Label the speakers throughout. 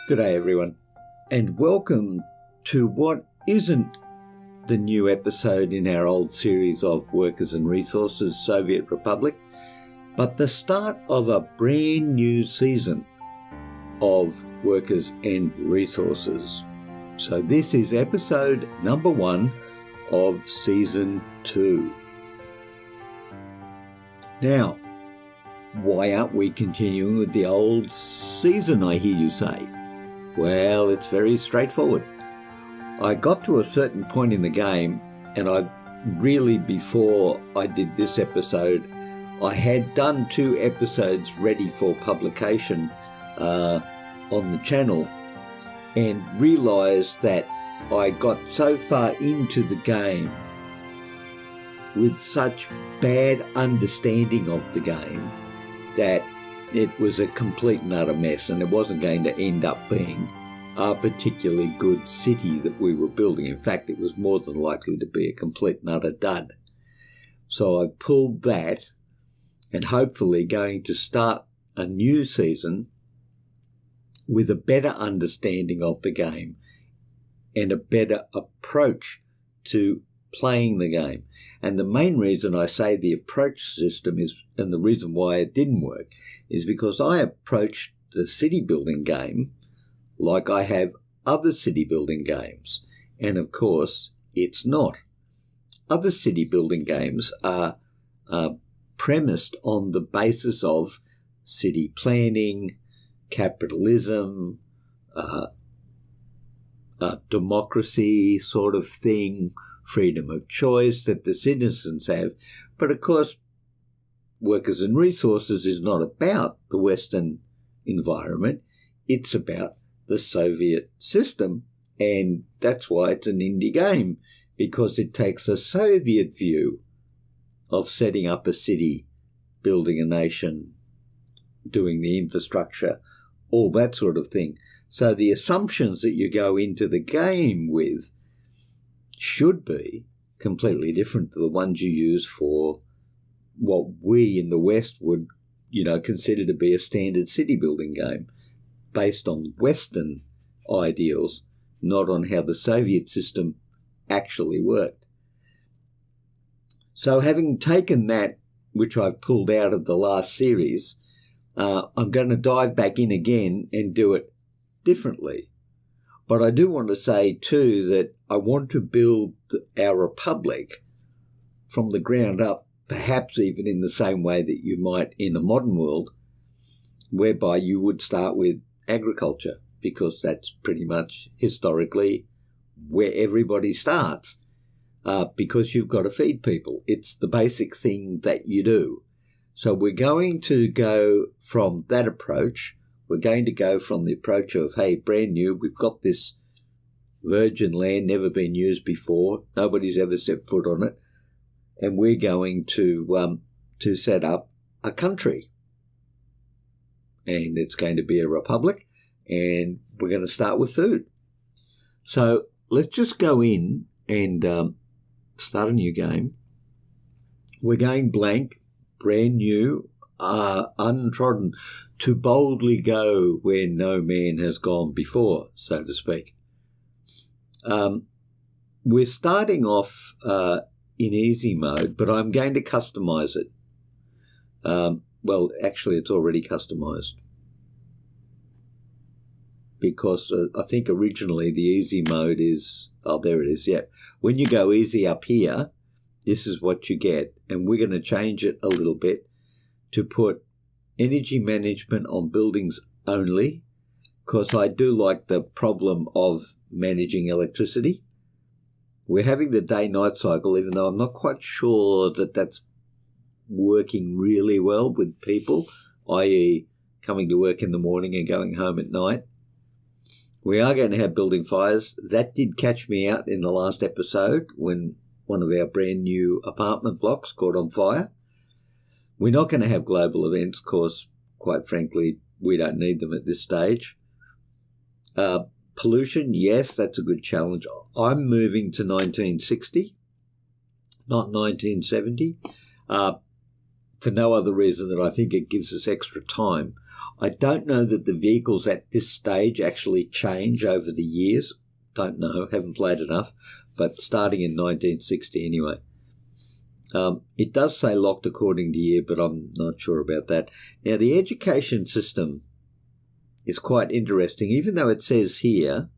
Speaker 1: Good day, everyone, and welcome to what isn't the new episode in our old series of Workers and Resources, Soviet Republic, but the start of a brand new season of Workers and Resources. So this is episode number 1 of season 2. Now, why aren't we continuing with the old season, I hear you say? Well, it's very straightforward. I got to a certain point in the game, and before I did this episode, I had done 2 episodes ready for publication on the channel, and realised that I got so far into the game with such bad understanding of the game that it was a complete and utter mess, and it wasn't going to end up being a particularly good city that we were building. In fact, it was more than likely to be a complete and utter dud. So I pulled that, and hopefully going to start a new season with a better understanding of the game and a better approach to playing the game. And the main reason I say the approach system is, and the reason why it didn't work, is because I approached the city building game like I have other city building games. And of course, it's not. Other city building games are premised on the basis of city planning, capitalism, democracy sort of thing, freedom of choice that the citizens have. But of course, Workers and Resources is not about the Western environment. It's about the Soviet system. And that's why it's an indie game, because it takes a Soviet view of setting up a city, building a nation, doing the infrastructure, all that sort of thing. So the assumptions that you go into the game with should be completely different to the ones you use for what we in the West would, consider to be a standard city building game based on Western ideals, not on how the Soviet system actually worked. So having taken that, which I've pulled out of the last series, I'm going to dive back in again and do it differently. But I do want to say too that I want to build our republic from the ground up, perhaps even in the same way that you might in a modern world, whereby you would start with agriculture, because that's pretty much historically where everybody starts, because you've got to feed people. It's the basic thing that you do. So we're going to go from that approach. We're going to go from the approach of, hey, brand new, we've got this virgin land, never been used before, nobody's ever set foot on it, and we're going to set up a country. And it's going to be a republic, and we're going to start with food. So let's just go in and start a new game. We're going blank, brand new, untrodden, to boldly go where no man has gone before, so to speak. We're starting off in easy mode, but I'm going to customize it. Well, actually, it's already customized, because I think originally the easy mode is, there it is, yeah. When you go easy up here, this is what you get, and we're going to change it a little bit to put energy management on buildings only, because I do like the problem of managing electricity. We're having the day-night cycle, even though I'm not quite sure that that's working really well with people, i.e. coming to work in the morning and going home at night. We are going to have building fires. That did catch me out in the last episode when one of our brand new apartment blocks caught on fire. We're not going to have global events because, quite frankly, we don't need them at this stage. Pollution, yes, that's a good challenge. I'm moving to 1960, not 1970. for no other reason than I think it gives us extra time. I don't know that the vehicles at this stage actually change over the years. Don't know, haven't played enough, but starting in 1960 anyway. It does say locked according to year, but I'm not sure about that. Now, the education system is quite interesting, even though it says here,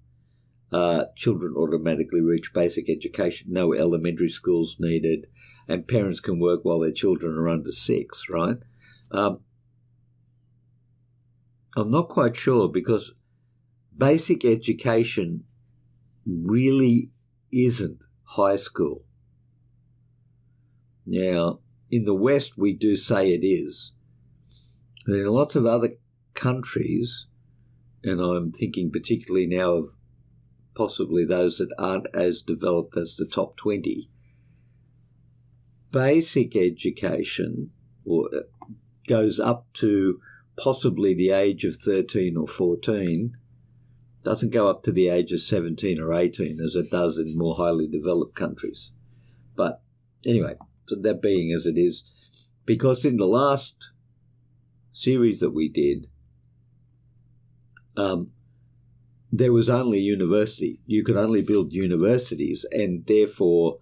Speaker 1: children automatically reach basic education, no elementary schools needed, and parents can work while their children are under 6, right? I'm not quite sure, because basic education really isn't high school. Now, in the West, we do say it is. But in lots of other countries, and I'm thinking particularly now of possibly those that aren't as developed as the top 20, basic education goes up to possibly the age of 13 or 14, doesn't go up to the age of 17 or 18 as it does in more highly developed countries. But anyway, so that being as it is, because in the last series that we did, there was only university. You could only build universities, and therefore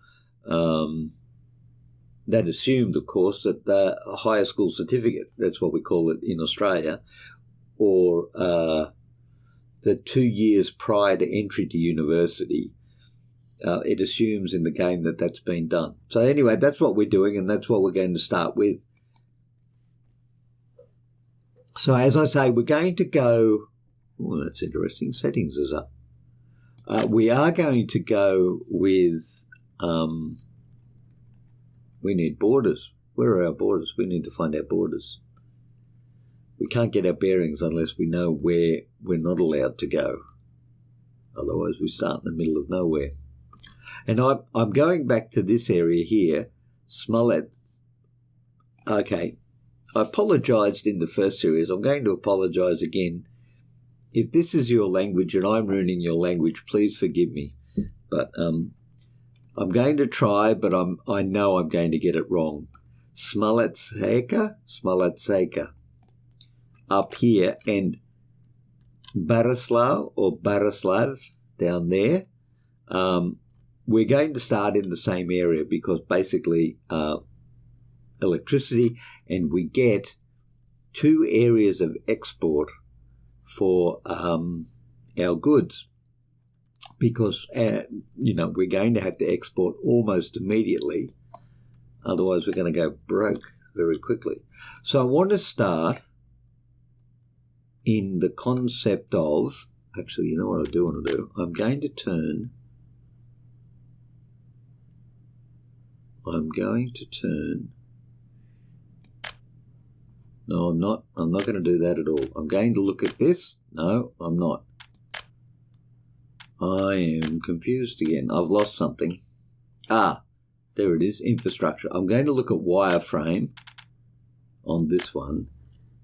Speaker 1: that assumed, of course, that the higher school certificate, that's what we call it in Australia, or the 2 years prior to entry to university, it assumes in the game that that's been done. So anyway, that's what we're doing, and that's what we're going to start with. So as I say, we're going to go... Oh, that's interesting. Settings is up. We are going to go with... we need borders. Where are our borders? We need to find our borders. We can't get our bearings unless we know where we're not allowed to go. Otherwise, we start in the middle of nowhere. And I'm going back to this area here, Smollett. Okay, I apologised in the first series. I'm going to apologise again. If this is your language and I'm ruining your language, please forgive me. But I'm going to try, but I know I'm going to get it wrong. Smoletseka up here, and Barislav or Barislav down there. We're going to start in the same area because basically electricity, and we get 2 areas of export for our goods, because we're going to have to export almost immediately, otherwise we're going to go broke very quickly. So I want to start in the concept of, actually, you know what I do want to do? I'm going to turn no, I'm not. I'm not going to do that at all. I'm going to look at this. No, I'm not. I am confused again. I've lost something. There it is, infrastructure. I'm going to look at wireframe on this one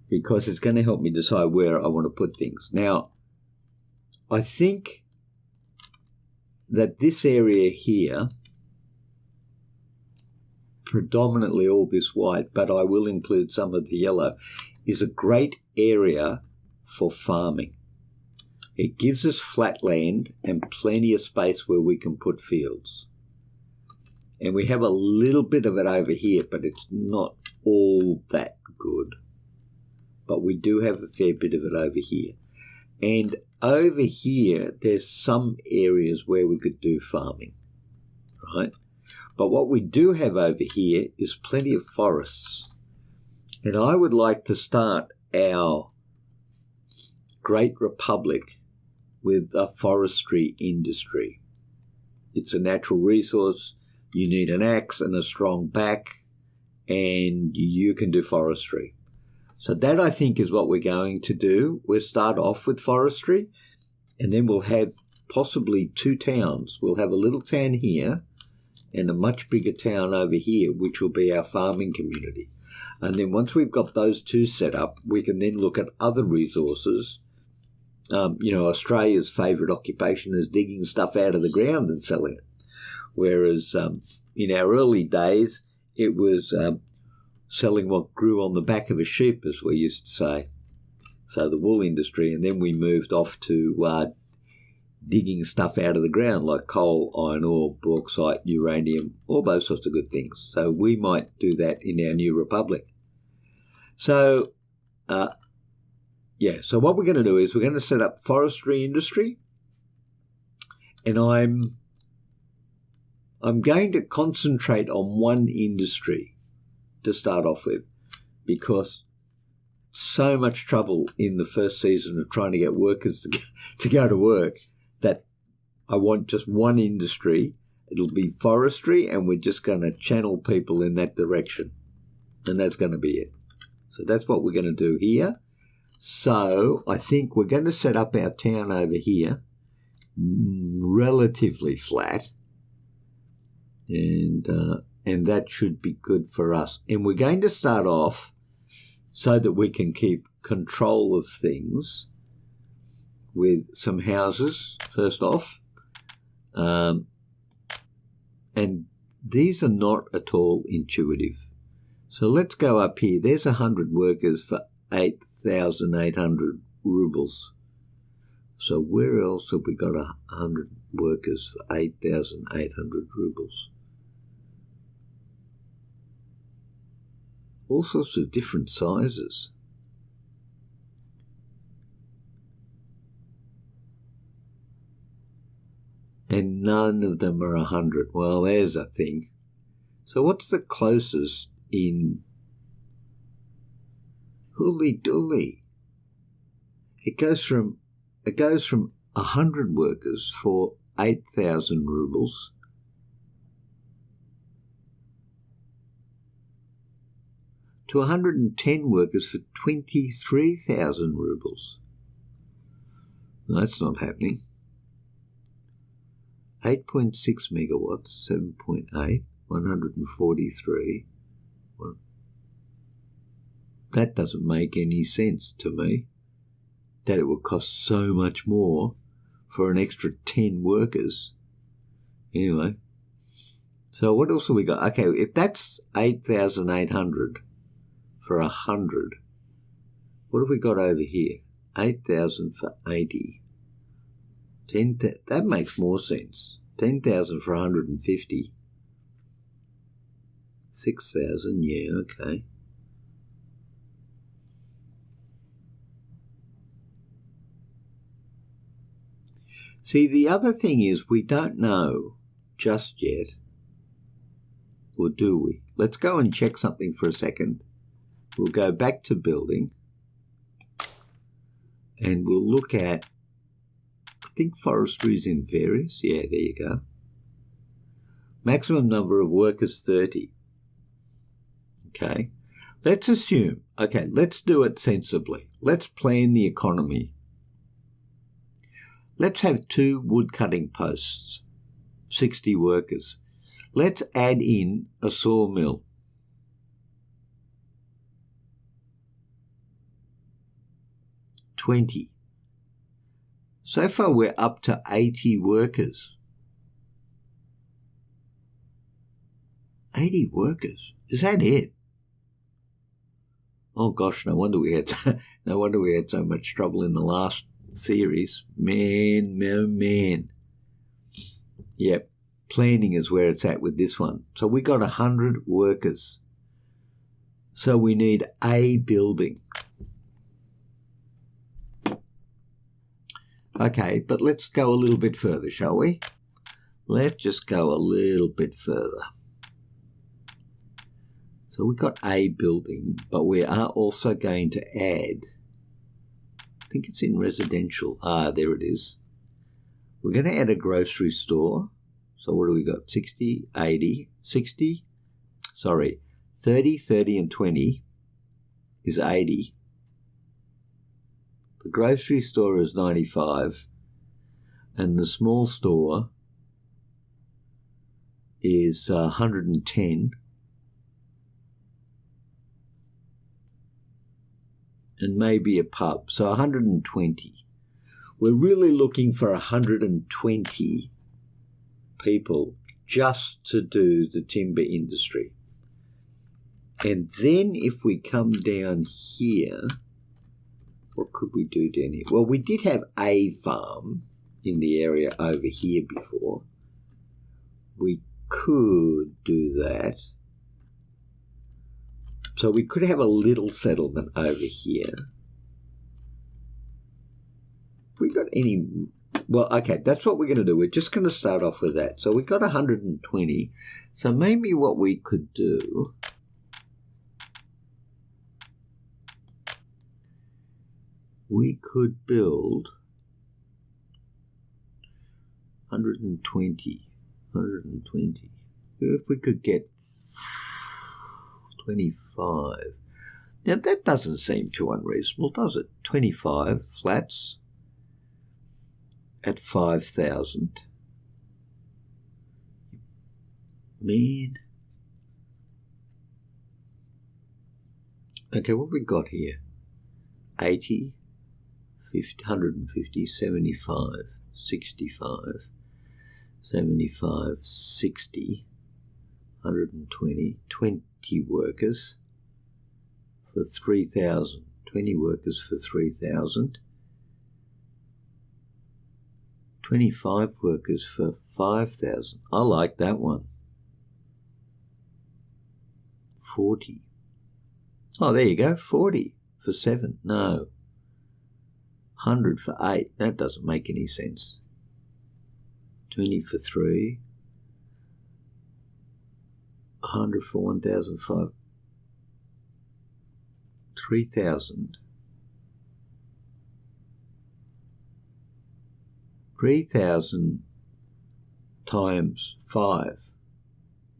Speaker 1: because it's going to help me decide where I want to put things. Now, I think that this area here, predominantly all this white, but I will include some of the yellow, is a great area for farming. It gives us flat land and plenty of space where we can put fields. And we have a little bit of it over here, but it's not all that good. But we do have a fair bit of it over here. And over here, there's some areas where we could do farming, right? But what we do have over here is plenty of forests. And I would like to start our great republic with a forestry industry. It's a natural resource. You need an axe and a strong back, and you can do forestry. So that, I think, is what we're going to do. We'll start off with forestry, and then we'll have possibly 2 towns. We'll have a little town here and a much bigger town over here, which will be our farming community. And then once we've got those 2 set up, we can then look at other resources. Australia's favourite occupation is digging stuff out of the ground and selling it. Whereas in our early days, it was selling what grew on the back of a sheep, as we used to say. So the wool industry, and then we moved off to digging stuff out of the ground like coal, iron ore, bauxite, uranium, all those sorts of good things. So we might do that in our new republic. So, so what we're going to do is we're going to set up forestry industry, and I'm going to concentrate on one industry to start off with, because so much trouble in the first season of trying to get workers to go to work that I want just one industry. It'll be forestry, and we're just going to channel people in that direction, and that's going to be it. So that's what we're going to do here. So I think we're going to set up our town over here, relatively flat, and that should be good for us. And we're going to start off so that we can keep control of things with some houses first off. And these are not at all intuitive. So let's go up here. There's 100 workers for 8,800 rubles. So where else have we got 100 workers for 8,800 rubles? All sorts of different sizes. And none of them are 100. Well, there's a thing. So what's the closest in Hooly Dooly? It goes from 100 workers for 8,000 rubles to 110 workers for 23,000 rubles. No, that's not happening. 8.6 megawatts, 7.8, 143. Well, that doesn't make any sense to me, that it would cost so much more for an extra 10 workers. Anyway, so what else have we got? Okay, if that's 8,800 for 100, what have we got over here? 8,000 for 80. 10,000, that makes more sense. 10,000 for 150. 6,000, yeah, okay. See, the other thing is we don't know just yet, or do we? Let's go and check something for a second. We'll go back to building, and we'll look at, I think forestry is in various. Yeah, there you go. Maximum number of workers, 30. Okay. Let's assume, okay, let's do it sensibly. Let's plan the economy. Let's have 2 wood cutting posts, 60 workers. Let's add in a sawmill. 20. So far we're up to 80 workers. 80 workers. Is that it? Oh gosh, no wonder we had so much trouble in the last series. Man. Yep, planning is where it's at with this one. So we got 100 workers. So we need a building. Okay, but let's go a little bit further, shall we? Let's just go a little bit further. So we've got a building, but we are also going to add, I think it's in residential. There it is. We're going to add a grocery store. So what do we got? 60, 80, 60, 30, 30 and 20 is 80. The grocery store is 95, and the small store is 110, and maybe a pub, so 120. We're really looking for 120 people just to do the timber industry. And then if we come down here, what could we do down here? Well, we did have a farm in the area over here before. We could do that. So we could have a little settlement over here. We got any... Well, okay, that's what we're going to do. We're just going to start off with that. So we got 120. So maybe what we could do... We could build 120. If we could get 25. Now that doesn't seem too unreasonable, does it? 25 flats at 5,000. Man. Okay, what have we got here? 80, 50, 150, 75, 65, 75, 60, 120, 20 workers for 3,000. 20 workers for 3,000. 25 workers for 5,000. I like that one. 40. Oh, there you go. 40 for 7. No. 100 for 8. That doesn't make any sense. 20 for 3. 100 for 1,005. 3,000. 3,000 times 5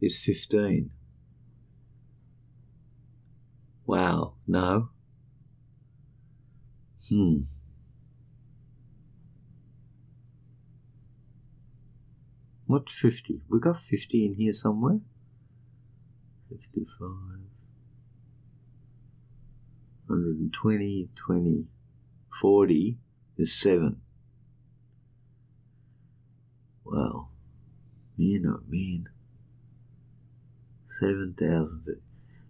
Speaker 1: is 15. Wow, no. What's 50? We got 50 in here somewhere. 65. 120, 20, 40 is 7. Wow. Man, oh man. 7,000.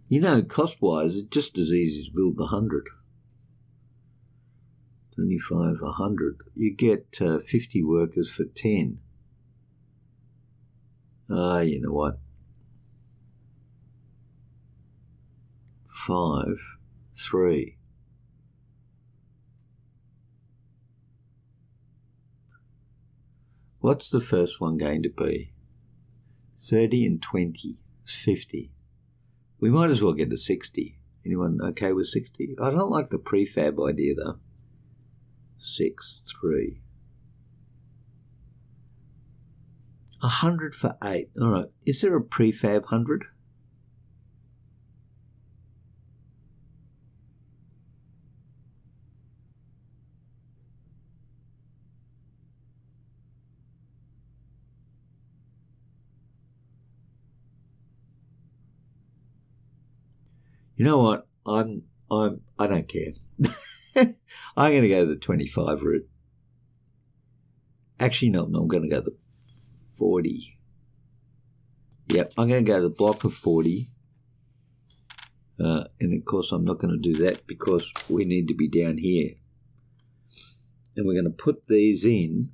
Speaker 1: You know, cost-wise, it's just as easy to build the 100. 25, 100. You get 50 workers for 10. You know what? 5, 3. What's the first one going to be? 30 and 20 is 50. We might as well get a 60. Anyone okay with 60? I don't like the prefab idea though. 6, 3. 100 for 8. All right. Is there a prefab 100? You know what? I don't care. I'm going to go the 25 route. Actually, no, I'm going to go the 40. Yep, I'm going to go the block of 40. And of course, I'm not going to do that because we need to be down here. And we're going to put these in.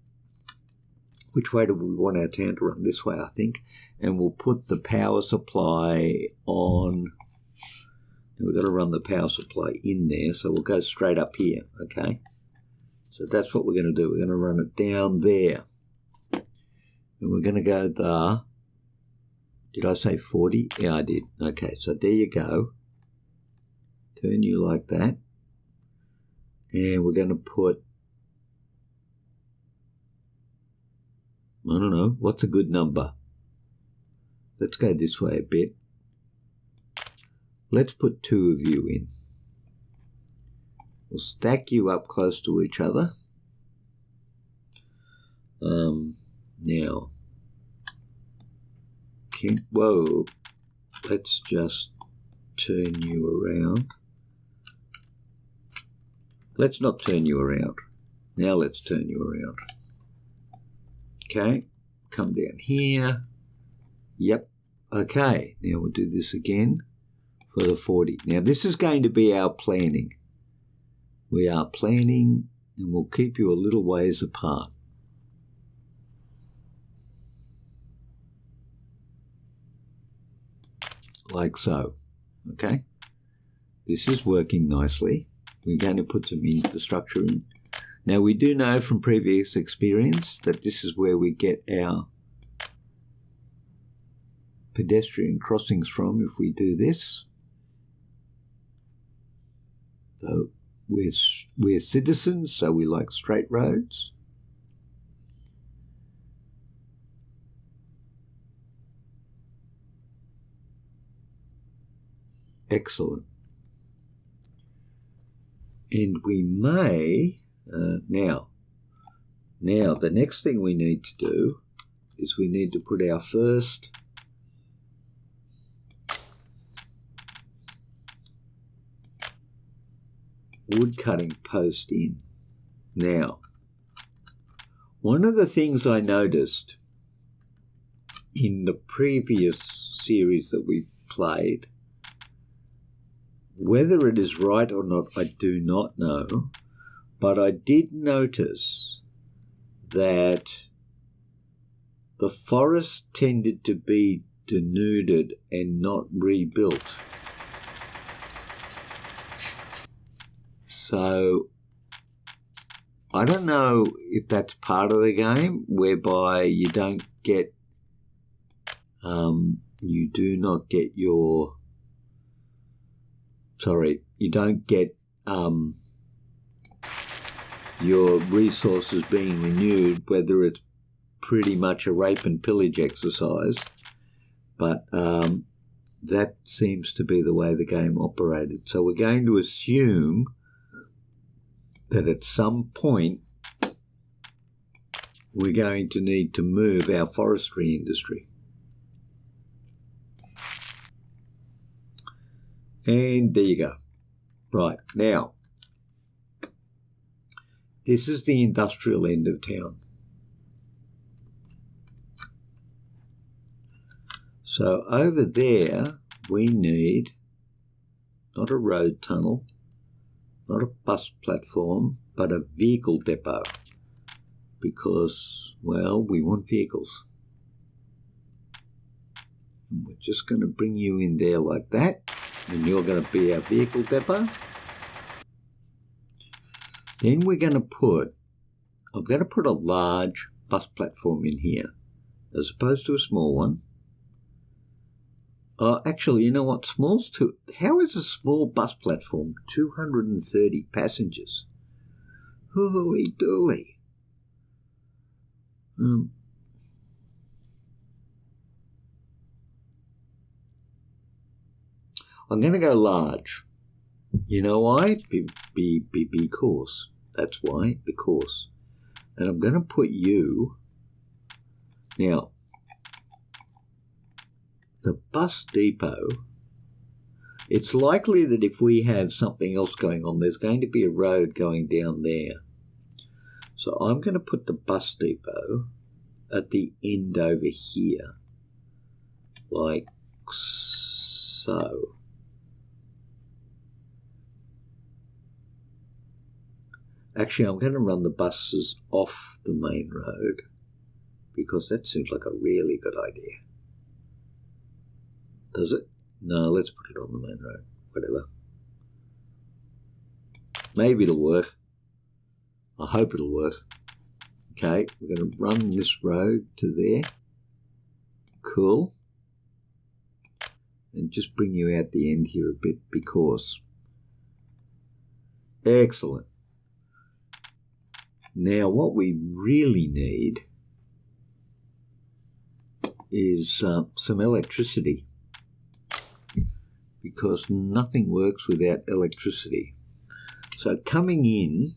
Speaker 1: Which way do we want our town to run? This way, I think. And we'll put the power supply on. We've got to run the power supply in there, so we'll go straight up here, okay? So that's what we're going to do. We're going to run it down there. And we're going to go the... Did I say 40? Yeah, I did. Okay, so there you go. Turn you like that. And we're going to put... I don't know. What's a good number? Let's go this way a bit. Let's put 2 of you in. We'll stack you up close to each other. Now, whoa, let's just turn you around. Let's not turn you around. Now let's turn you around. Okay, come down here. Yep, okay, now we'll do this again. for the 40. Now this is going to be our planning. We are planning and we'll keep you a little ways apart. Like so, okay? This is working nicely. We're going to put some infrastructure in. Now we do know from previous experience that this is where we get our pedestrian crossings from if we do this. So we're citizens, so we like straight roads. Excellent. And we may, now the next thing we need to do is we need to put our first wood cutting post in. Now, one of the things I noticed in the previous series that we played, whether it is right or not, I do not know, but I did notice that the forest tended to be denuded and not rebuilt. So I don't know if that's part of the game whereby you don't get, you don't get your resources being renewed, whether it's pretty much a rape and pillage exercise, but that seems to be the way the game operated. So we're going to assume that at some point we're going to need to move our forestry industry. And there you go. Right, now, this is the industrial end of town. So over there, we need not a road tunnel, not a bus platform, but a vehicle depot. Because, well, we want vehicles. And we're just going to bring you in there like that. And you're going to be our vehicle depot. Then we're going to put, I'm going to put a large bus platform in here, as opposed to a small one. Actually, you know what? How is a small bus platform 230 passengers? Holy dooly. I'm going to go large. You know why? Because. That's why, because. And I'm going to put you... Now, the bus depot, it's likely that if we have something else going on, there's going to be a road going down there. So I'm going to put the bus depot at the end over here, like so. Actually, I'm going to run the buses off the main road because that seems like a really good idea. Does it? No, let's put it on the main road. Whatever. Maybe it'll work. I hope it'll work. Okay, we're going to run this road to there. Cool. And just bring you out the end here a bit because. Excellent. Now, what we really need is some electricity, because nothing works without electricity. So coming in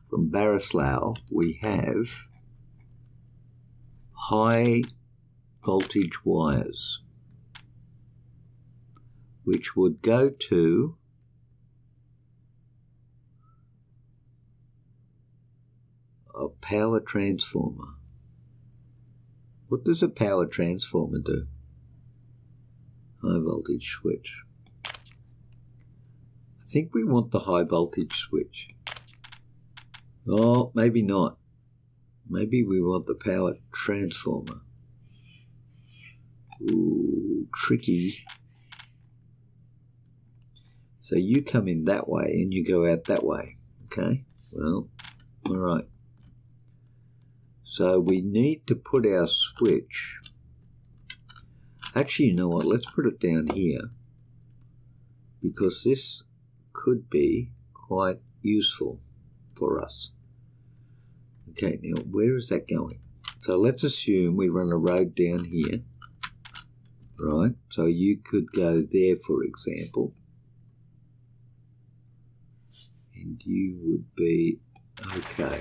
Speaker 1: from Barislaw, we have high voltage wires, which would go to a power transformer. What does a power transformer do? High voltage switch. think we want the high voltage switch. Oh, maybe not. Maybe we want the power transformer. Ooh, tricky. So you come in that way and you go out that way. Okay, well, all right. So we need to put our switch. Actually, you know what? Let's put it down here, because this could be quite useful for us. Okay, now where is that going? So let's assume we run a road down here, right? So you could go there, for example, and you would be okay.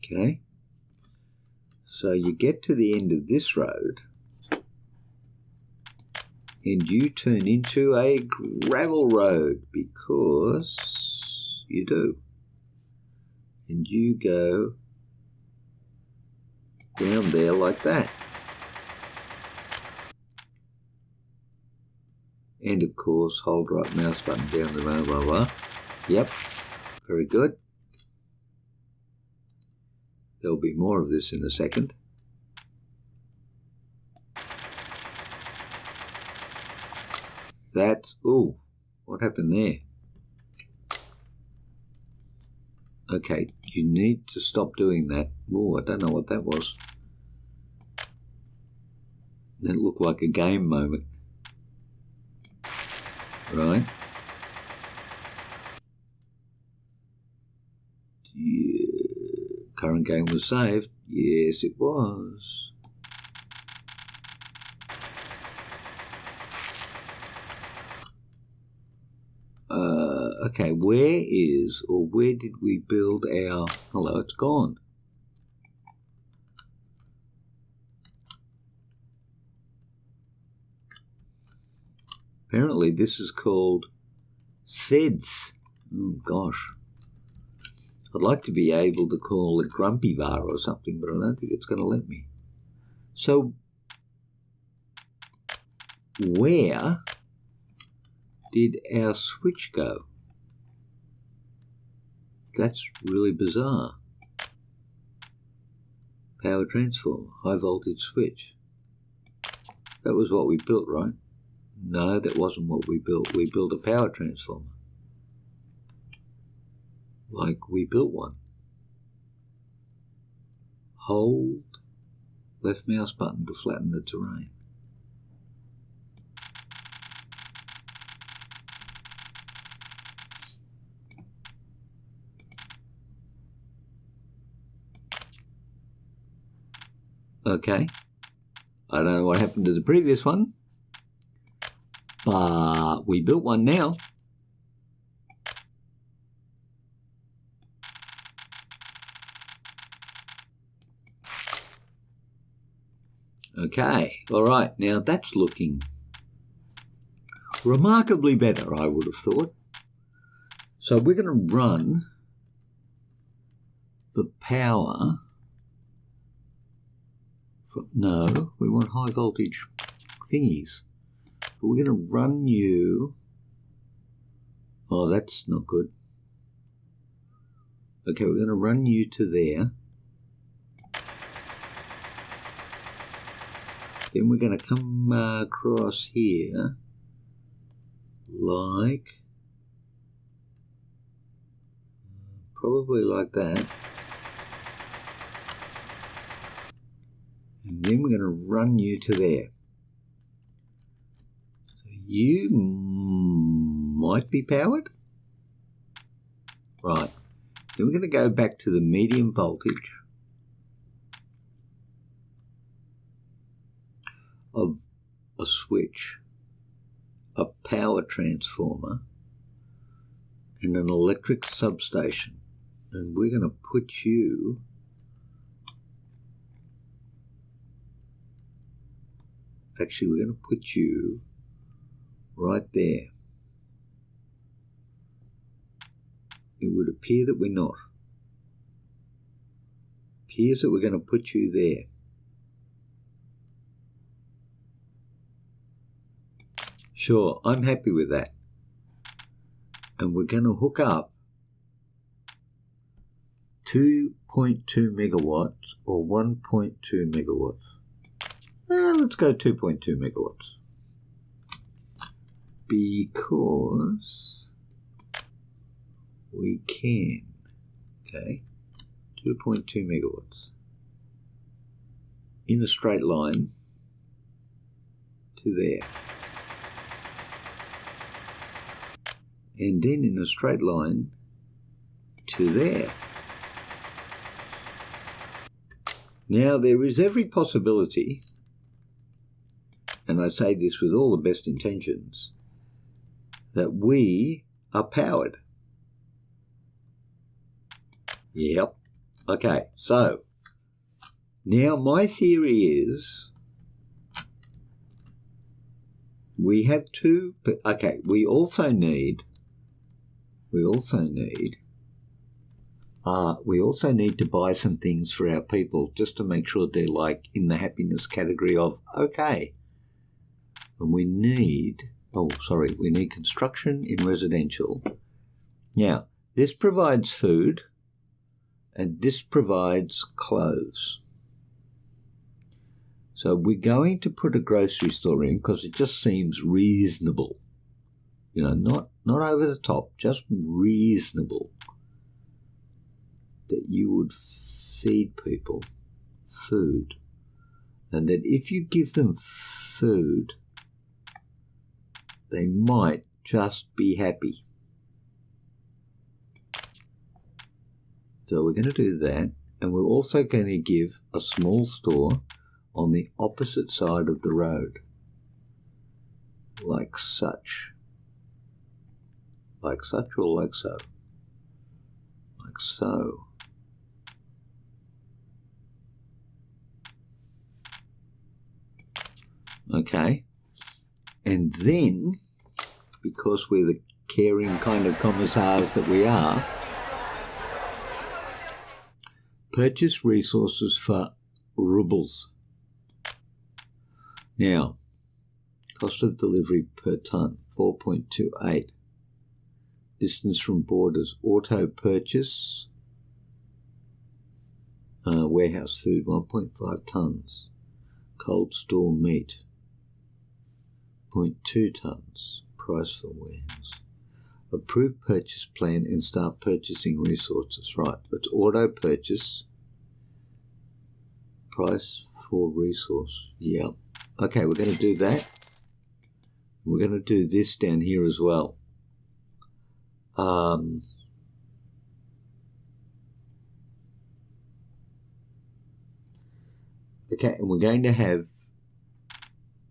Speaker 1: Okay, so you get to the end of this road and you turn into a gravel road, because you do. And you go down there like that. And of course, hold right mouse button down the blah, blah, blah. Yep, very good. There'll be more of this in a second. That's, ooh, what happened there? Okay, you need to stop doing that. Oh, I don't know what that was. That looked like a game moment. Right. Yeah. Current game was saved. Yes, it was. Okay, where did we build our... Hello, it's gone. Apparently this is called SEDS. Oh, gosh. I'd like to be able to call it Grumpy Var or something, but I don't think it's going to let me. So, where did our switch go? That's really bizarre. Power transformer, high voltage switch. That was what we built, right? No, that wasn't what we built. We built a power transformer. Like we built one. Hold left mouse button to flatten the terrain. Okay, I don't know what happened to the previous one, but we built one now. Okay, all right, now that's looking remarkably better, I would have thought. So we're going to run the power. No, we want high voltage thingies. But we're going to run you... Oh, that's not good. Okay, we're going to run you to there. Then we're going to come across here, like... probably like that. And then we're going to run you to there. So you might be powered. Right. Then we're going to go back to the medium voltage of a switch, a power transformer, and an electric substation. And we're going to put you... Actually, we're going to put you right there. It would appear that we're not. Appears that we're going to put you there. Sure, I'm happy with that. And we're going to hook up 2.2 megawatts or 1.2 megawatts. Let's go 2.2 megawatts. Because we can. Okay, 2.2 megawatts. In a straight line to there. And then in a straight line to there. Now there is every possibility, and I say this with all the best intentions, that we are powered. Yep. Okay, so now my theory is we have two, but okay, we also need to buy some things for our people just to make sure they're like in the happiness category of okay. And we need construction in residential. Now, this provides food and this provides clothes. So we're going to put a grocery store in because it just seems reasonable. You know, not over the top, just reasonable that you would feed people food. And that if you give them food, they might just be happy. So we're going to do that. And we're also going to give a small store on the opposite side of the road. Like such. Like such or like so? Like so. Okay. And then, because we're the caring kind of commissars that we are, purchase resources for rubles. Now, cost of delivery per tonne, 4.28. Distance from borders, auto purchase, warehouse food, 1.5 tonnes. Cold store meat, 0.2 tonnes. Price for warehouse. Approve purchase plan and start purchasing resources. Right, let's auto purchase. Price for resource. Yep. Okay, we're going to do that. We're going to do this down here as well. Okay, and we're going to have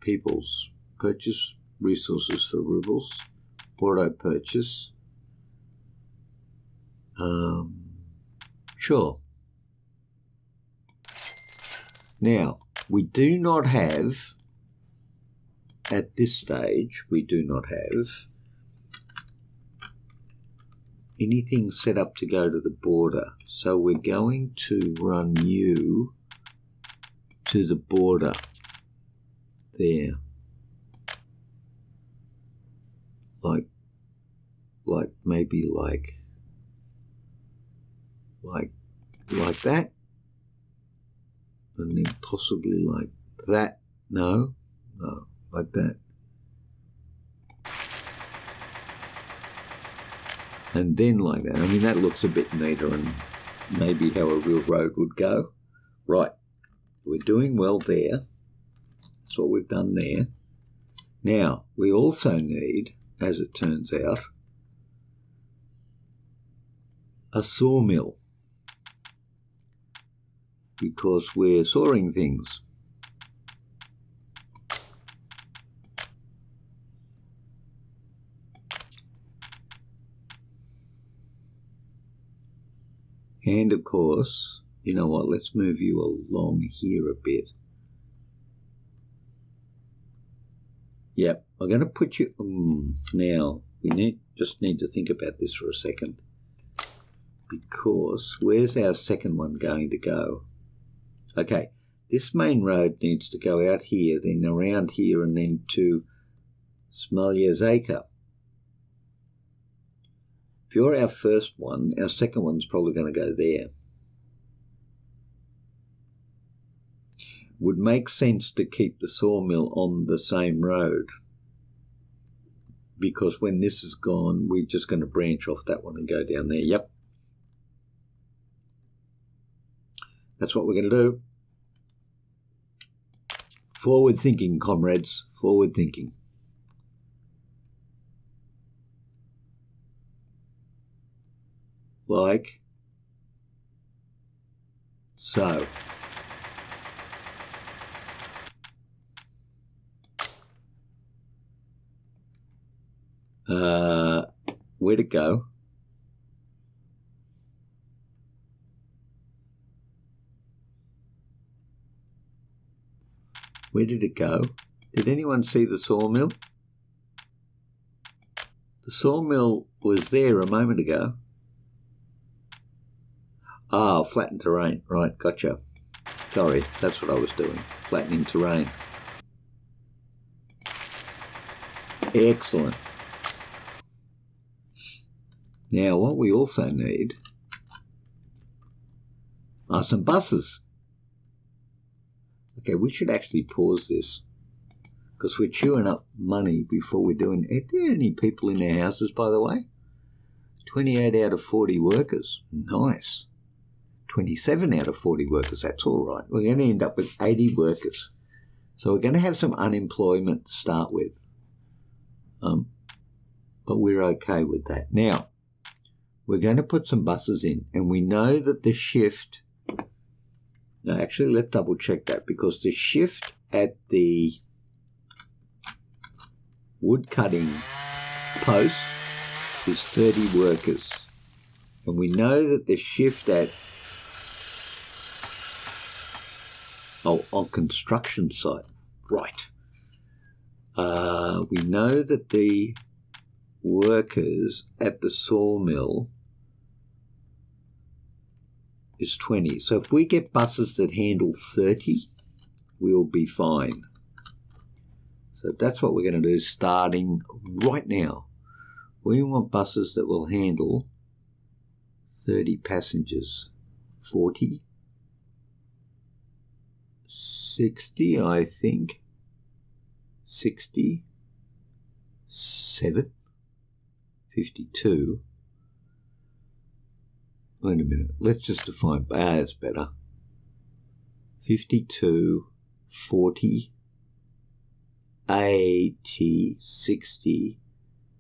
Speaker 1: people's purchase resources for rubles, auto purchase. Sure. Now, we do not have, at this stage, we do not have anything set up to go to the border. So we're going to run you to the border there. Like maybe like that. And then possibly like that. No, like that. And then like that. I mean, that looks a bit neater and maybe how a real road would go. Right. We're doing well there. That's what we've done there. Now, we also need, as it turns out, a sawmill. Because we're sawing things. And of course, you know what, let's move you along here a bit. Yep, I'm going to put you... now, we just need to think about this for a second. Because where's our second one going to go? Okay, this main road needs to go out here, then around here, and then to Smolya's acre. If you're our first one, our second one's probably going to go there. Would make sense to keep the sawmill on the same road, because when this is gone, we're just going to branch off that one and go down there. Yep. That's what we're going to do. Forward thinking, comrades. Forward thinking. Like so. Where'd it go? Where did it go? Did anyone see the sawmill? The sawmill was there a moment ago. Ah, flattened terrain. Right, gotcha. Sorry, that's what I was doing. Flattening terrain. Excellent. Now, what we also need are some buses. Okay, we should actually pause this because we're chewing up money before we're doing... Are there any people in their houses, by the way? 28 out of 40 workers. Nice. 27 out of 40 workers. That's all right. We're going to end up with 80 workers. So we're going to have some unemployment to start with. But we're okay with that. Now, we're going to put some buses in, and we know that the shift... Now, actually, let's double check that, because the shift at the wood cutting post is 30 workers. And we know that the shift at... Oh, on construction site. Right. We know that the workers at the sawmill is 20. So if we get buses that handle 30, we'll be fine. So that's what we're going to do starting right now. We want buses that will handle 30 passengers. 40, 60, I think. 60, 7, 52. Wait a minute. Let's just define. That's better. 52, 40, 80, 60,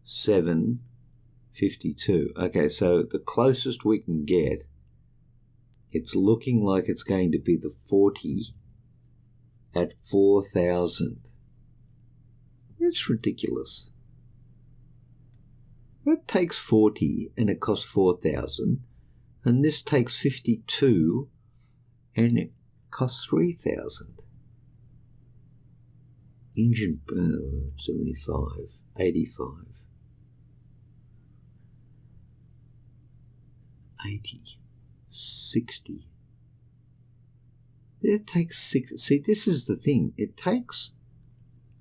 Speaker 1: 7, 52. Okay, so the closest we can get, it's looking like it's going to be the 40 at 4,000. It's ridiculous. It takes 40 and it costs 4,000. And this takes 52 and it costs 3,000. Engine 75, 85, 80, 60. It takes 6. See, this is the thing. It takes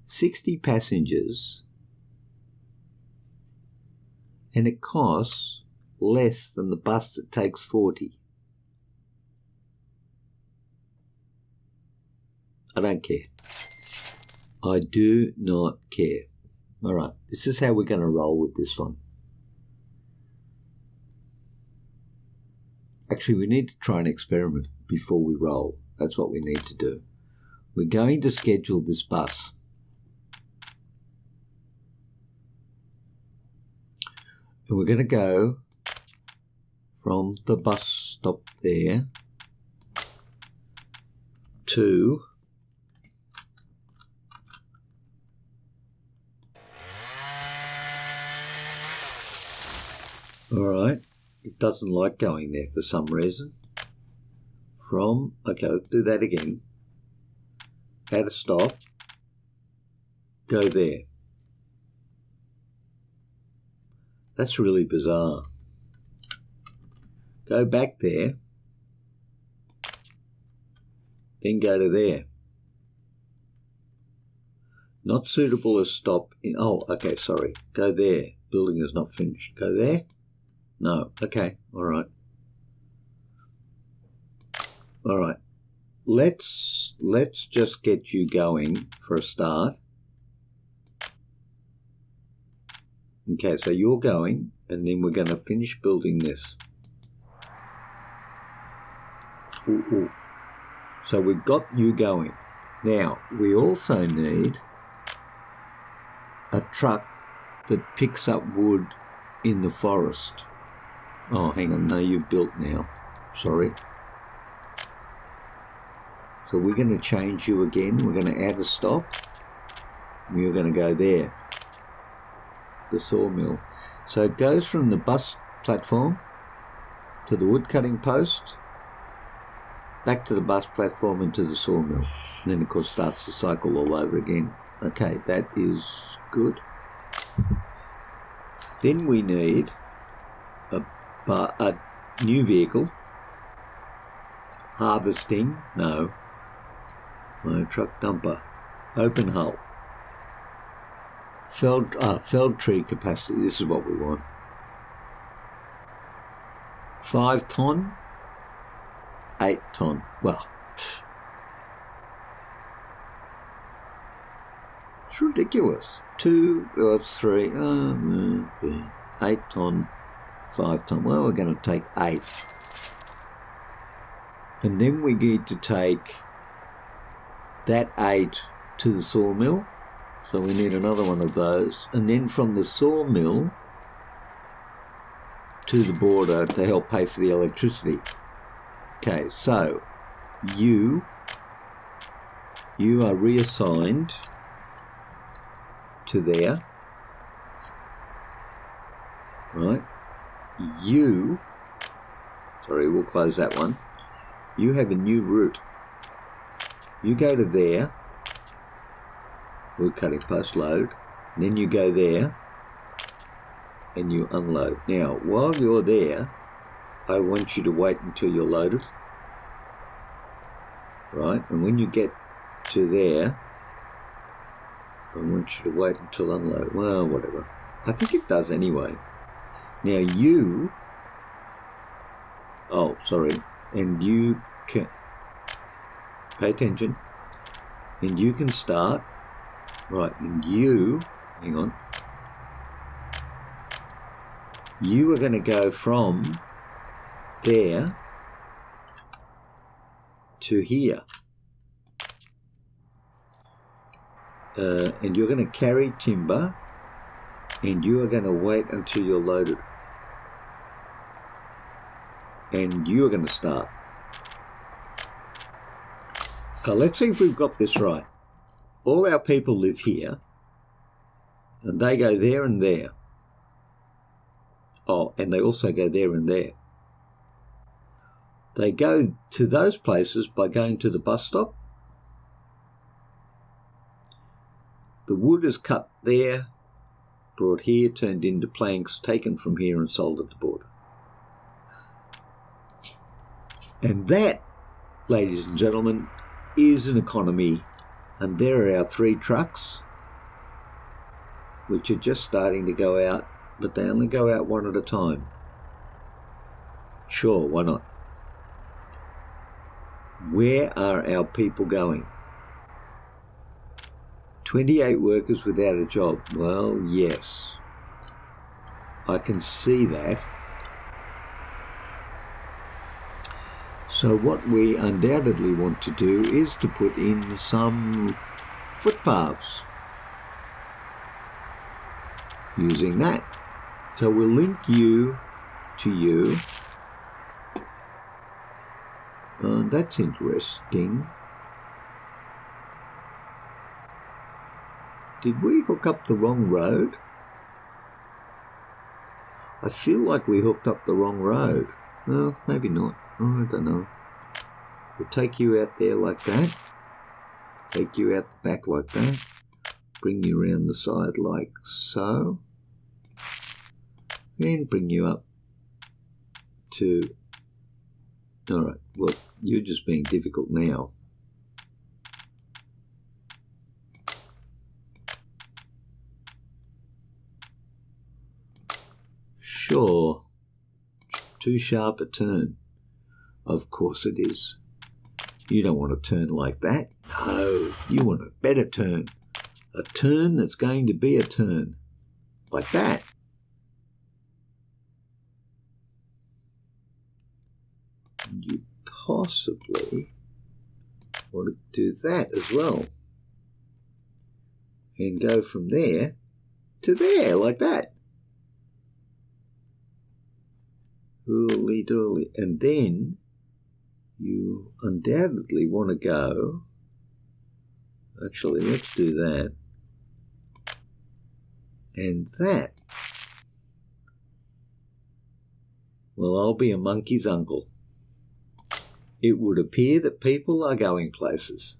Speaker 1: 60 passengers and it costs less than the bus that takes 40. I don't care. I do not care. All right, this is how we're going to roll with this one. Actually, we need to try an experiment before we roll. That's what we need to do. We're going to schedule this bus. And we're going to go from the bus stop there to all right, it doesn't like going there for some reason. From, okay, let's do that again. Add a stop, go there. That's really bizarre. Go back there, then go to there. Not suitable to stop in. Oh, okay, sorry. Go there. Building is not finished. Go there? No. Okay, all right. All right. Let's just get you going for a start. Okay, so you're going, and then we're going to finish building this. Ooh, ooh. So we've got you going. Now, we also need a truck that picks up wood in the forest. Oh, hang on. No, you've built now. Sorry. So we're going to change you again. We're going to add a stop. We're going to go there. The sawmill. So it goes from the bus platform to the wood cutting post, back to the bus platform and to the sawmill. And then of course starts the cycle all over again. Okay, that is good. Then we need a new vehicle. Harvesting, no truck dumper. Open hull. Felled tree capacity, this is what we want. 5 ton, 8 ton. Well, it's ridiculous. 2, 3, 8 ton, 5 ton. Well, we're going to take 8. And then we need to take that 8 to the sawmill. So we need another one of those. And then from the sawmill to the border to help pay for the electricity. Okay, so you are reassigned to there. Right? Sorry, we'll close that one. You have a new route. You go to there. Wood cutting post load, and then you go there and you unload. Now, while you're there, I want you to wait until you're loaded, right? And when you get to there, I want you to wait until unload. Well, whatever. I think it does anyway. Now and you can pay attention, and you can start. Right, and hang on, you are going to go from there to here. And you're going to carry timber, and you are going to wait until you're loaded. And you are going to start. So let's see if we've got this right. All our people live here, and they go there and there. Oh, and they also go there and there. They go to those places by going to the bus stop. The wood is cut there, brought here, turned into planks, taken from here and sold at the border. And that, ladies and gentlemen, is an economy. And there are our 3 trucks, which are just starting to go out, but they only go out one at a time. Sure, why not? Where are our people going? 28 workers without a job. Well, yes. I can see that. So what we undoubtedly want to do is to put in some footpaths using that. So we'll link you to you. That's interesting. Did we hook up the wrong road? I feel like we hooked up the wrong road. Well, maybe not. Oh, I don't know. We'll take you out there like that. Take you out the back like that. Bring you around the side like so. And bring you up to... Alright, well, you're just being difficult now. sure. Too sharp a turn. Of course it is. You don't want to turn like that. No, you want a better turn. A turn that's going to be a turn. Like that. You possibly want to do that as well. And go from there to there, like that. Hooly dooly. And then you undoubtedly want to go, actually let's do that, and that. Well, I'll be a monkey's uncle. It would appear that people are going places.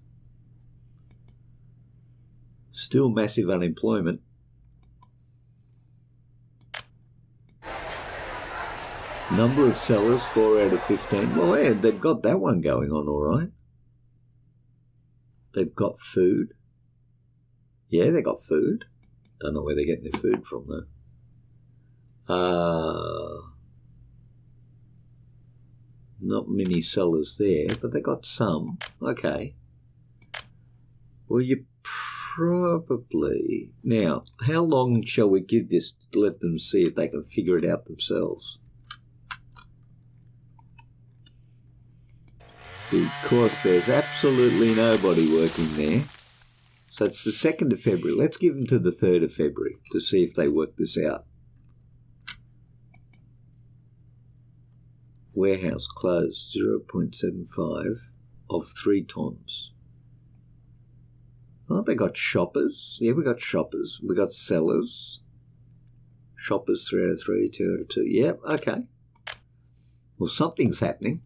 Speaker 1: Still massive unemployment. Number of sellers, 4 out of 15. Well, yeah, they've got that one going on all right. They've got food. Yeah, they got food. Don't know where they're getting their food from, though. Not many sellers there, but they got some. Okay. Well, you probably... Now, how long shall we give this to let them see if they can figure it out themselves? Because there's absolutely nobody working there. So it's the 2nd of February. Let's give them to the 3rd of February to see if they work this out. Warehouse closed, 0.75 of 3 tons. Oh, they got shoppers. Yeah, we got shoppers. We got sellers. Shoppers, 3 out of 3, 2 out of 2. Yep, okay. Well, something's happening.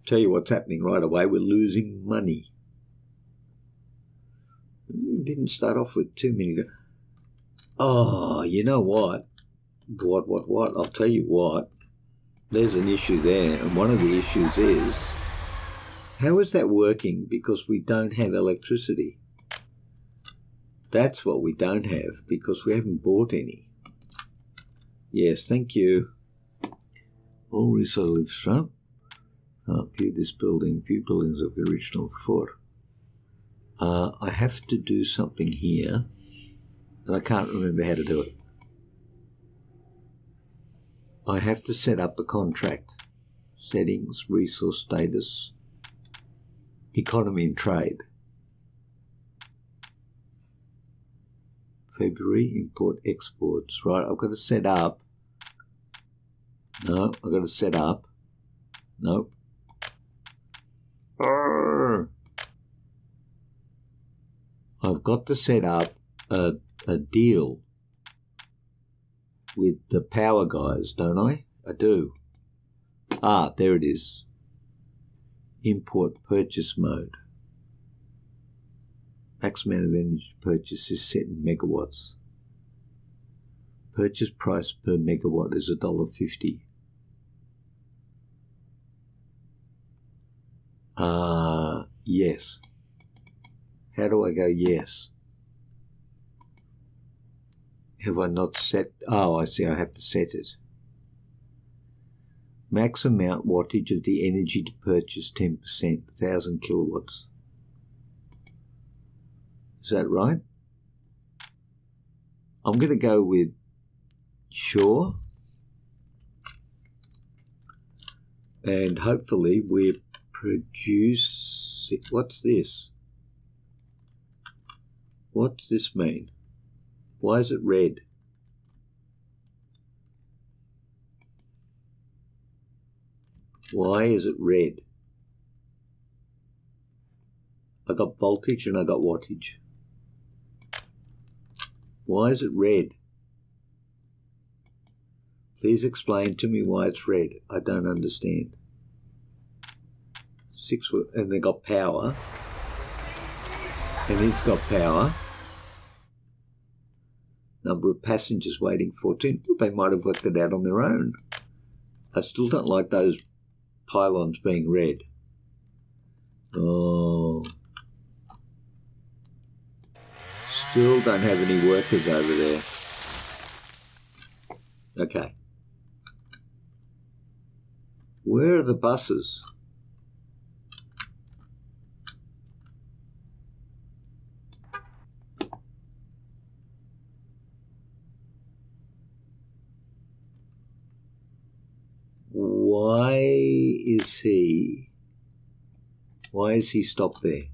Speaker 1: Tell you what's happening right away. We're losing money. Didn't start off with too many. Oh, you know what? What? I'll tell you what. There's an issue there, and one of the issues is, how is that working? Because we don't have electricity. That's what we don't have, because we haven't bought any. Yes, thank you. All resale front. View this building. View buildings of the original 4. I have to do something here, and I can't remember how to do it. I have to set up a contract. Settings, resource status, economy and trade. February, import, exports. Right, I've got to set up. No, I've got to set up. Nope. I've got to set up a deal with the power guys, don't I? I do. Ah, there it is. Import purchase mode. Max amount of energy purchase is set in megawatts. Purchase price per megawatt is $1.50. Yes. How do I go yes? Have I not set? Oh, I see. I have to set it. Max amount wattage of the energy to purchase 10%, 1,000 kilowatts. Is that right? I'm going to go with sure. And hopefully we produce... What's this? What's this mean? Why is it red? Why is it red? I got voltage and I got wattage. Why is it red? Please explain to me why it's red. I don't understand. 6 foot, and they got power. And it's got power. Number of passengers waiting 14. Well, they might have worked it out on their own. I still don't like those pylons being red. Oh. Still don't have any workers over there. Okay. Where are the buses? Why is he stopped there?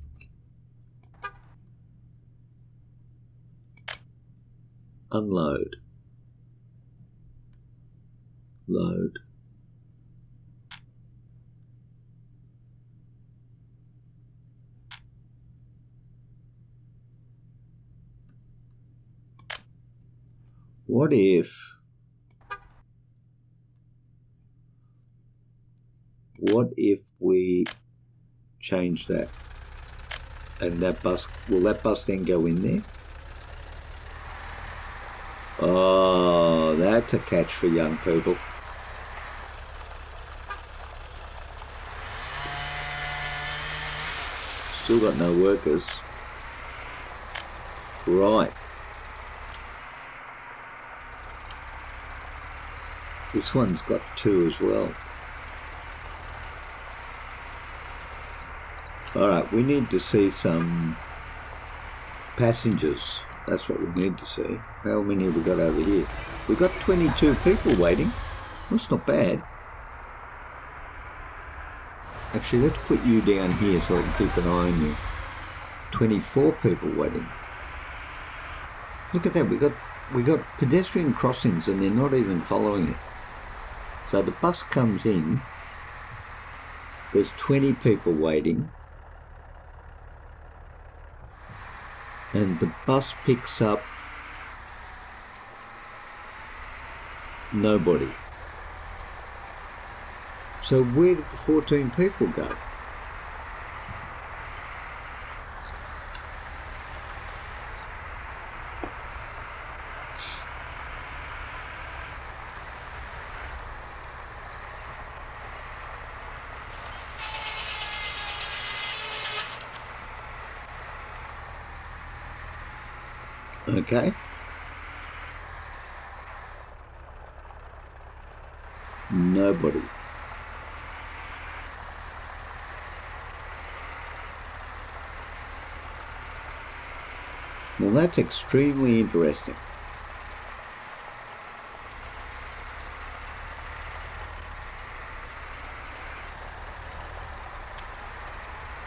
Speaker 1: Unload. Load. What if we change that? And that bus, will that bus then go in there? Oh, that's a catch for young people. Still got no workers. Right. This one's got 2 as well. Alright, we need to see some passengers. That's what we need to see. How many have we got over here? We've got 22 people waiting. That's not bad. Actually, let's put you down here so I can keep an eye on you. 24 people waiting. Look at that, we got pedestrian crossings and they're not even following it. So the bus comes in, there's 20 people waiting, and the bus picks up nobody. So where did the 14 people go? Okay. Nobody. Well, that's extremely interesting.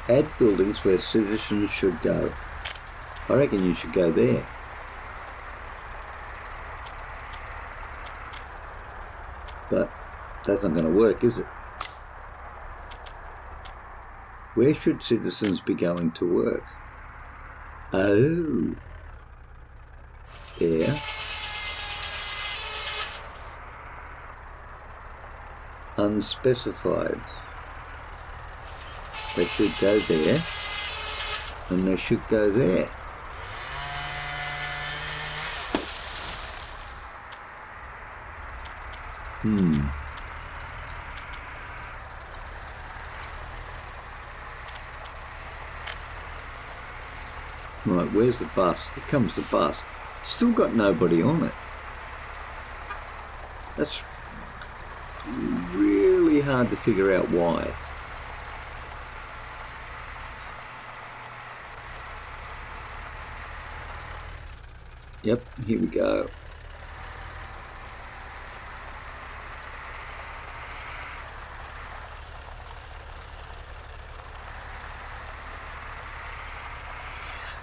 Speaker 1: Add buildings where citizens should go. I reckon you should go there. But that's not going to work, is it? Where should citizens be going to work? Oh. There. Unspecified. They should go there. And they should go there. Right, where's the bus? Here comes the bus. Still got nobody on it. That's really hard to figure out why. Yep, here we go.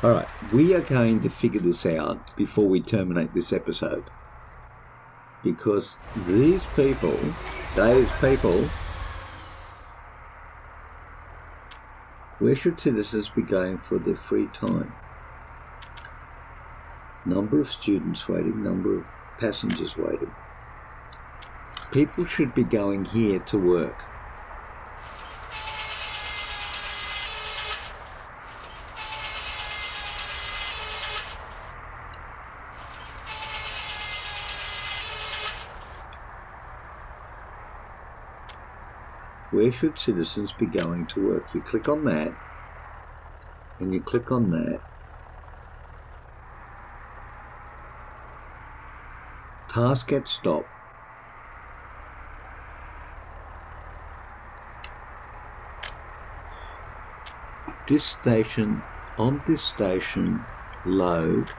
Speaker 1: Alright, we are going to figure this out before we terminate this episode. Because these people, where should citizens be going for their free time? Number of students waiting, number of passengers waiting. People should be going here to work. Where should citizens be going to work? You click on that, and you click on that. Task at stop. this station, on this station, load.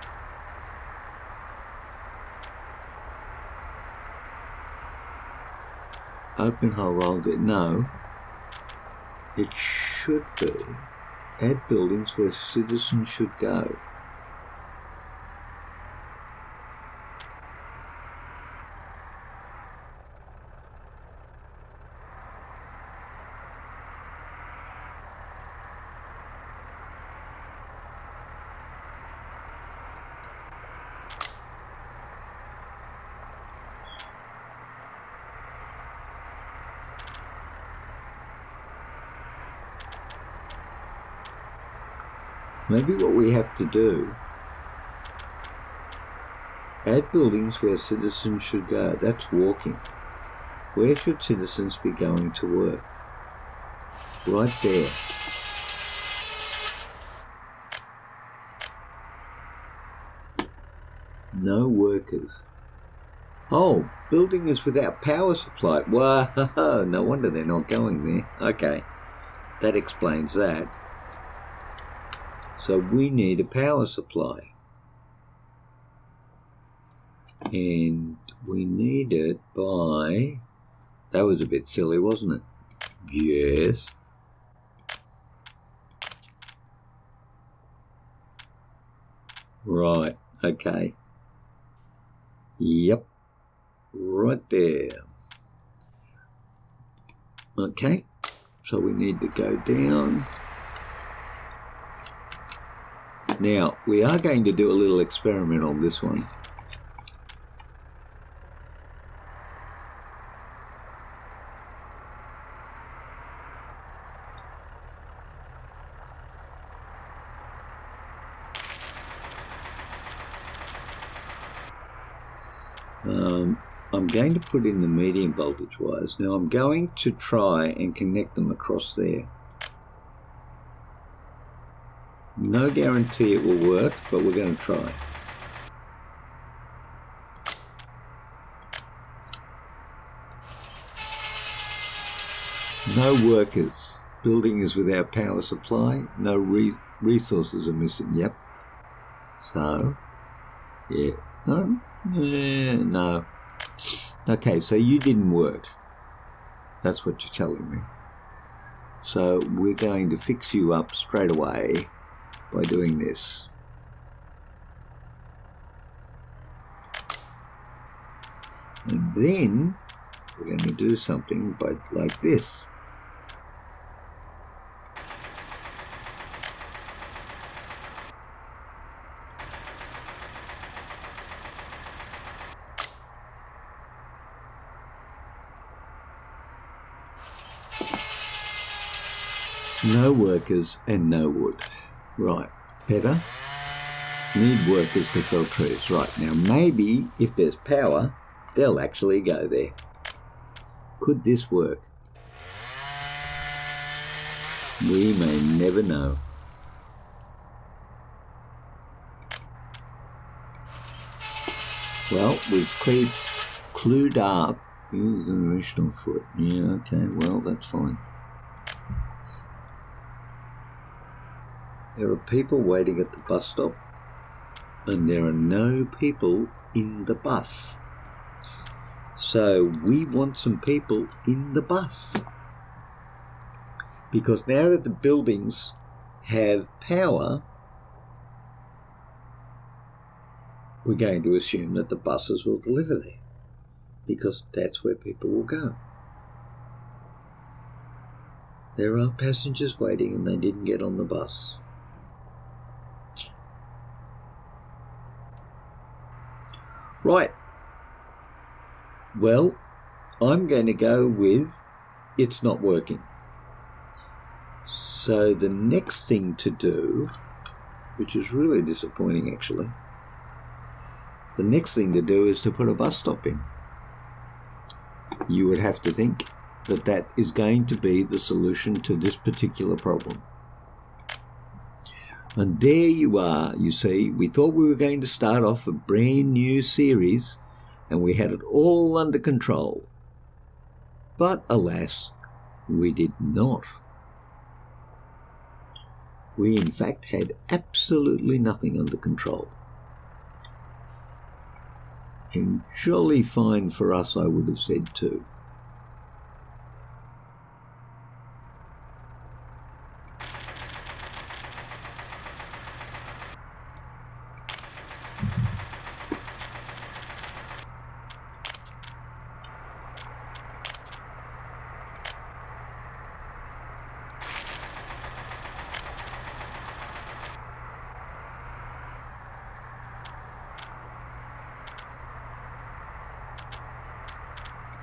Speaker 1: Open hole roll it. No. It should be add buildings where citizens should go. Maybe what we have to do, add buildings where citizens should go. That's walking. Where should citizens be going to work? Right there. No workers. Oh, building is without power supply. Wow, no wonder they're not going there. Okay, that explains that. So we need a power supply. And we need it by... That was a bit silly, wasn't it? Yes. Right, okay. Yep. Right there. Okay, so we need to go down. Now, we are going to do a little experiment on this one. I'm going to put in the medium voltage wires. Now I'm going to try and connect them across there. No guarantee it will work, but we're going to try. No workers. Building is without power supply. No resources are missing. Yep. So, yeah. No. Okay, so you didn't work. That's what you're telling me. So we're going to fix you up straight away by doing this. And then we're going to do something like this. No workers and no wood. Right, better. Need workers to fell trees. Right, now maybe if there's power, they'll actually go there. Could this work? We may never know. Well, we've clued up. Use the original foot. Yeah, okay, well, that's fine. There are people waiting at the bus stop, and there are no people in the bus. So we want some people in the bus. Because now that the buildings have power, we're going to assume that the buses will deliver there. Because that's where people will go. There are passengers waiting and they didn't get on the bus. Right. Well, I'm going to go with it's not working. So the next thing to do, which is really disappointing actually, the next thing to do is to put a bus stop in. You would have to think that that is going to be the solution to this particular problem. And there you are, you see, we thought we were going to start off a brand new series and we had it all under control. But alas, we did not. We in fact had absolutely nothing under control. And jolly fine for us, I would have said too.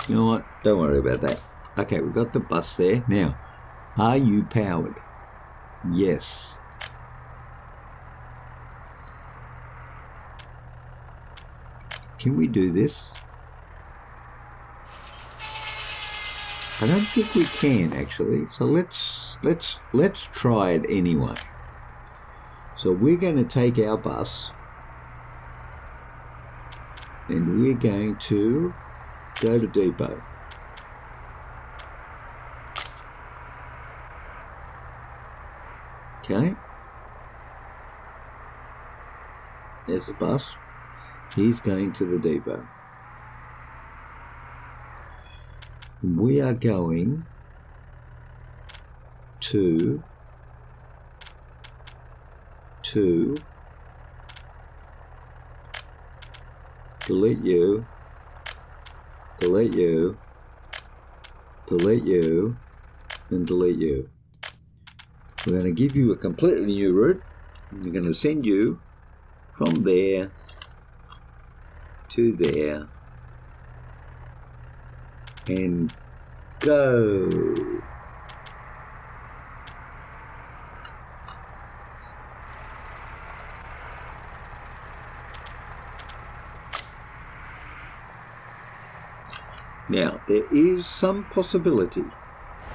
Speaker 1: You know what? Don't worry about that. Okay, we've got the bus there. Now, are you powered? Yes. Can we do this? I don't think we can actually. So let's try it anyway. So we're going to take our bus and we're going to go to depot. Okay. There's the bus. He's going to the depot. We are going to delete you, delete you, delete you, and delete you. We're going to give you a completely new route. We're going to send you from there to there and go. Now, there is some possibility.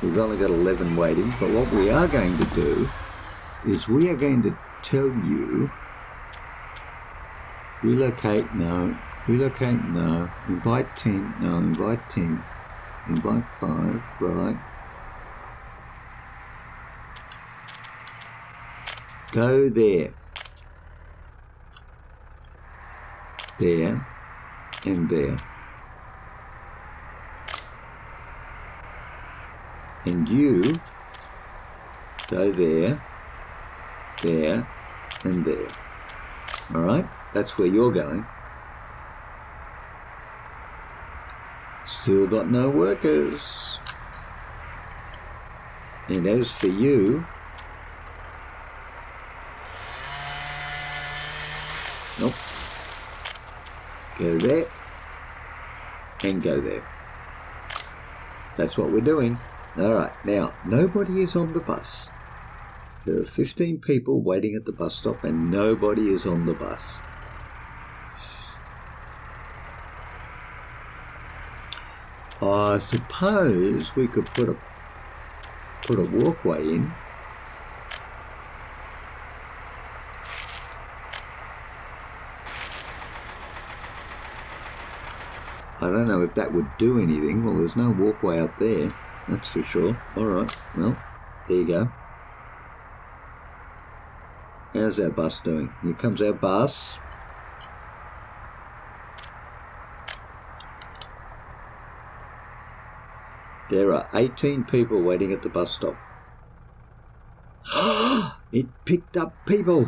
Speaker 1: We've only got 11 waiting, but what we are going to do is we are going to tell you relocate, no, relocate, no, invite 10, no, invite 10, invite 5, right. Go there, there, and there. And you go there, there, and there. All right, that's where you're going. Still got no workers. And as for you, nope. Go there and go there. That's what we're doing. All right, now, nobody is on the bus. There are 15 people waiting at the bus stop and nobody is on the bus. I suppose we could put a walkway in. I don't know if that would do anything. Well, there's no walkway up there. That's for sure. All right. Well, there you go. How's our bus doing? Here comes our bus. There are 18 people waiting at the bus stop. It picked up people.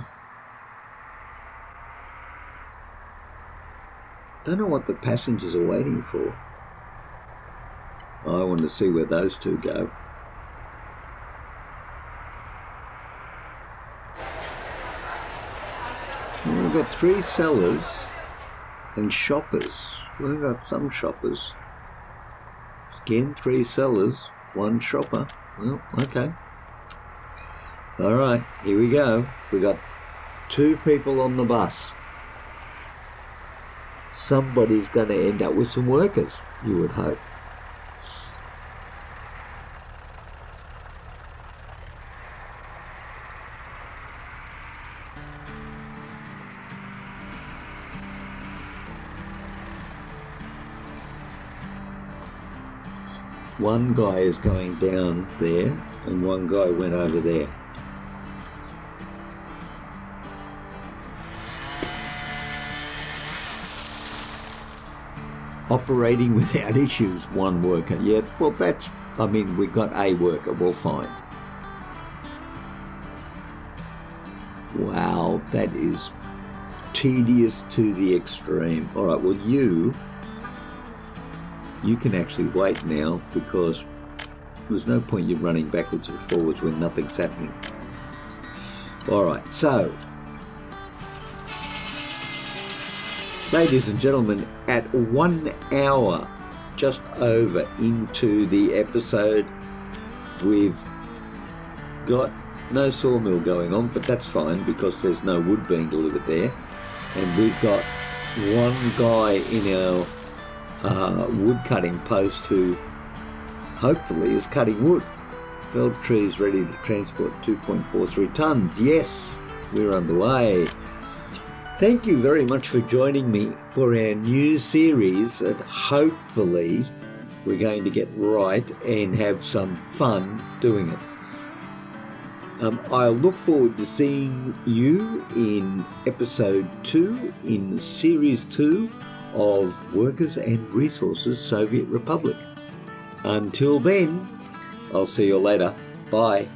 Speaker 1: Don't know what the passengers are waiting for. I want to see where those two go. We've got 3 sellers and shoppers. We've got some shoppers. Again, 3 sellers, 1 shopper. Well, okay. All right, here we go. We got 2 people on the bus. Somebody's going to end up with some workers, you would hope. One guy is going down there and one guy went over there. operating without issues, 1 worker. Yeah, well, we got a worker, well, fine. Wow, that is tedious to the extreme. All right, well, you can actually wait now, because there's no point you running backwards and forwards when nothing's happening. All right, so, ladies and gentlemen, at 1 hour just over into the episode, we've got no sawmill going on, but that's fine because there's no wood being delivered there. And we've got one guy in our wood cutting post who hopefully is cutting wood. Felled trees ready to transport 2.43 tonnes. Yes, we're underway. Thank you very much for joining me for our new series, and hopefully we're going to get right and have some fun doing it. I look forward to seeing you in episode 2 in series 2 of Workers and Resources Soviet Republic. Until then, I'll see you later. Bye.